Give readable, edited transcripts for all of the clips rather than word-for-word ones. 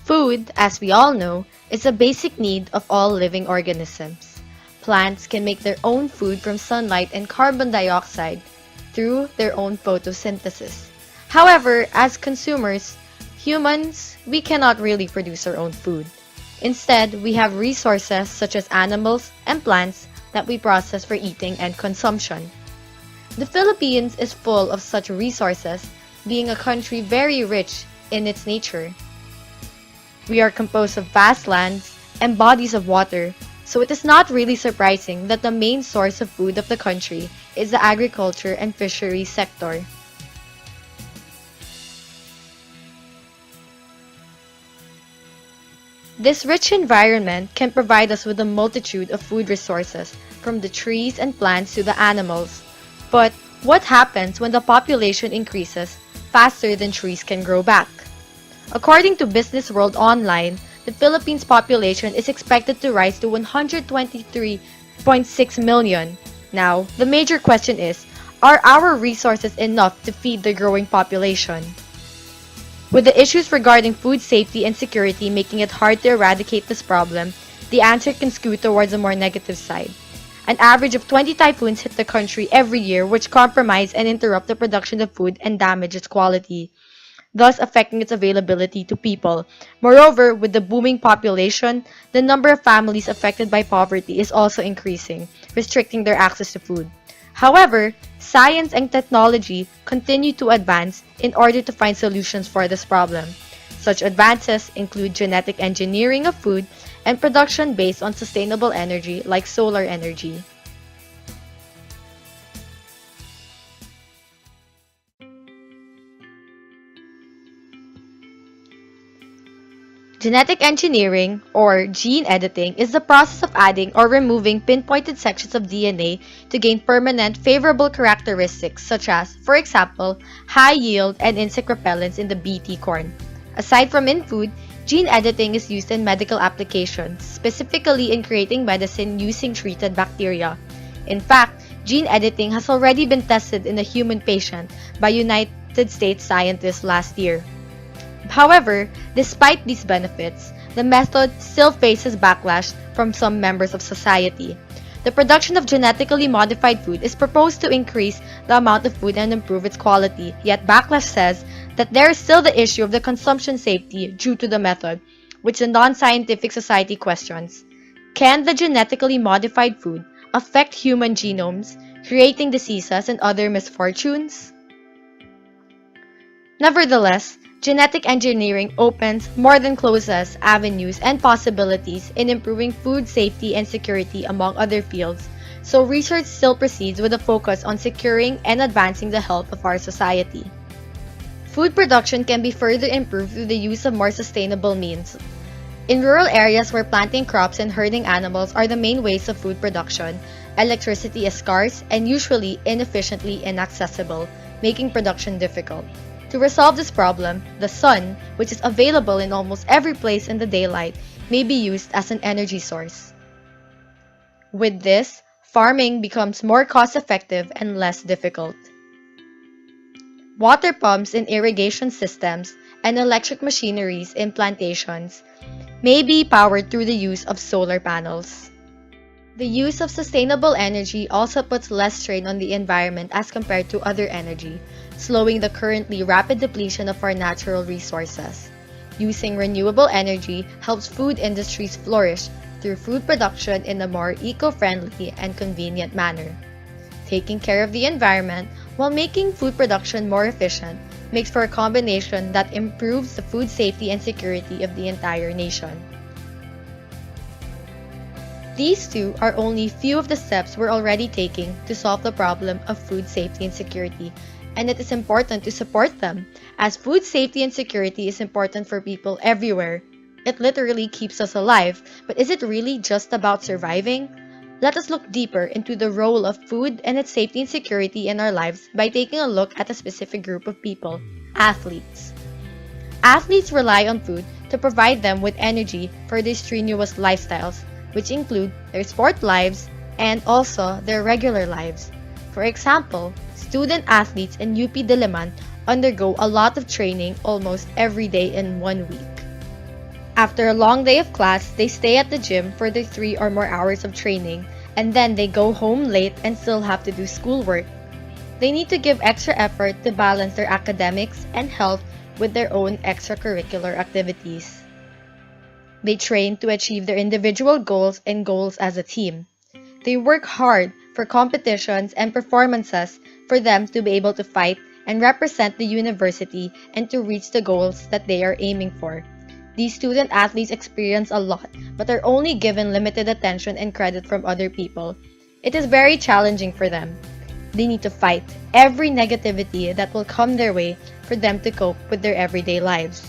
Food, as we all know, is a basic need of all living organisms. Plants can make their own food from sunlight and carbon dioxide through their own photosynthesis. However, as consumers, humans, we cannot really produce our own food. Instead, we have resources such as animals and plants that we process for eating and consumption. The Philippines is full of such resources, being a country very rich in its nature. We are composed of vast lands and bodies of water, so it is not really surprising that the main source of food of the country is the agriculture and fisheries sector. This rich environment can provide us with a multitude of food resources, from the trees and plants to the animals. But what happens when the population increases faster than trees can grow back? According to Business World Online, the Philippines population is expected to rise to 123.6 million. Now, the major question is, are our resources enough to feed the growing population? With the issues regarding food safety and security making it hard to eradicate this problem, the answer can skew towards a more negative side. An average of 20 typhoons hit the country every year, which compromise and interrupt the production of food and damage its quality, thus affecting its availability to people. Moreover, with the booming population, the number of families affected by poverty is also increasing, restricting their access to food. However, science and technology continue to advance in order to find solutions for this problem. Such advances include genetic engineering of food and production based on sustainable energy like solar energy. Genetic engineering, or gene editing, is the process of adding or removing pinpointed sections of DNA to gain permanent, favorable characteristics such as, for example, high yield and insect repellents in the Bt corn. Aside from in food, gene editing is used in medical applications, specifically in creating medicine using treated bacteria. In fact, gene editing has already been tested in a human patient by United States scientists last year. However, despite these benefits, the method still faces backlash from some members of society. The production of genetically modified food is proposed to increase the amount of food and improve its quality, yet backlash says that there is still the issue of the consumption safety due to the method, which the non-scientific society questions. Can the genetically modified food affect human genomes, creating diseases and other misfortunes? Nevertheless, genetic engineering opens more than closes avenues and possibilities in improving food safety and security among other fields, so research still proceeds with a focus on securing and advancing the health of our society. Food production can be further improved through the use of more sustainable means. In rural areas where planting crops and herding animals are the main ways of food production, electricity is scarce and usually inefficiently inaccessible, making production difficult. To resolve this problem, the sun, which is available in almost every place in the daylight, may be used as an energy source. With this, farming becomes more cost-effective and less difficult. Water pumps in irrigation systems and electric machineries in plantations may be powered through the use of solar panels. The use of sustainable energy also puts less strain on the environment as compared to other energy, slowing the currently rapid depletion of our natural resources. Using renewable energy helps food industries flourish through food production in a more eco-friendly and convenient manner. Taking care of the environment while making food production more efficient makes for a combination that improves the food safety and security of the entire nation. These two are only few of the steps we're already taking to solve the problem of food safety and security, and it is important to support them, as food safety and security is important for people everywhere. It literally keeps us alive, but is it really just about surviving? Let us look deeper into the role of food and its safety and security in our lives by taking a look at a specific group of people: athletes. Athletes rely on food to provide them with energy for their strenuous lifestyles, which include their sport lives and also their regular lives. For example, student athletes in UP Diliman undergo a lot of training almost every day in 1 week. After a long day of class, they stay at the gym for their 3 or more hours of training, and then they go home late and still have to do schoolwork. They need to give extra effort to balance their academics and health with their own extracurricular activities. They train to achieve their individual goals and goals as a team. They work hard for competitions and performances for them to be able to fight and represent the university and to reach the goals that they are aiming for. These student athletes experience a lot but are only given limited attention and credit from other people. It is very challenging for them. They need to fight every negativity that will come their way for them to cope with their everyday lives.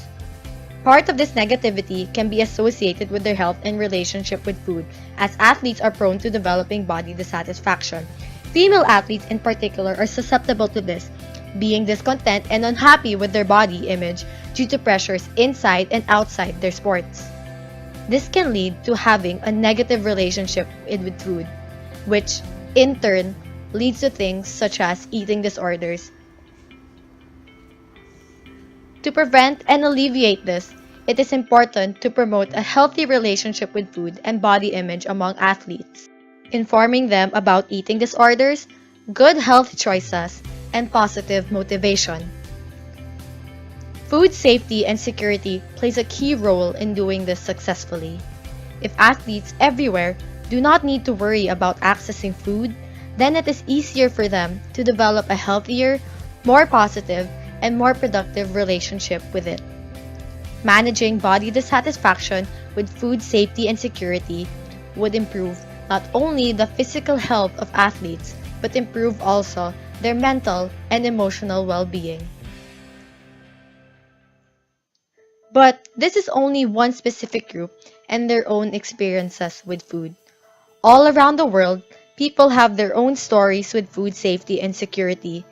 Part of this negativity can be associated with their health and relationship with food, as athletes are prone to developing body dissatisfaction. Female athletes in particular are susceptible to this, being discontent and unhappy with their body image due to pressures inside and outside their sports. This can lead to having a negative relationship with food, which in turn leads to things such as eating disorders. To prevent and alleviate this, it is important to promote a healthy relationship with food and body image among athletes, informing them about eating disorders, good health choices, and positive motivation. Food safety and security plays a key role in doing this successfully. If athletes everywhere do not need to worry about accessing food, then it is easier for them to develop a healthier, more positive, and more productive relationship with it. Managing body dissatisfaction with food safety and security would improve not only the physical health of athletes, but improve also their mental and emotional well-being. But this is only one specific group and their own experiences with food. All around the world, people have their own stories with food safety and security.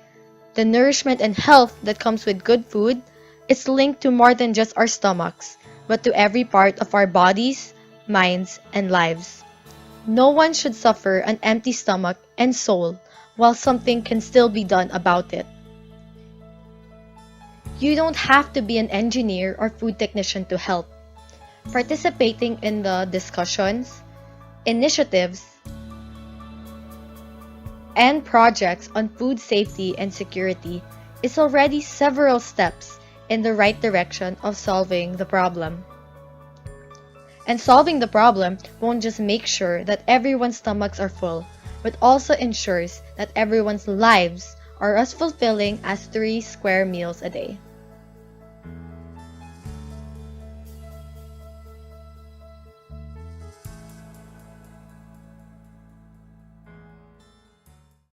The nourishment and health that comes with good food is linked to more than just our stomachs, but to every part of our bodies, minds, and lives. No one should suffer an empty stomach and soul while something can still be done about it. You don't have to be an engineer or food technician to help. Participating in the discussions, initiatives, and projects on food safety and security is already several steps in the right direction of solving the problem. And solving the problem won't just make sure that everyone's stomachs are full, but also ensures that everyone's lives are as fulfilling as 3 square meals a day.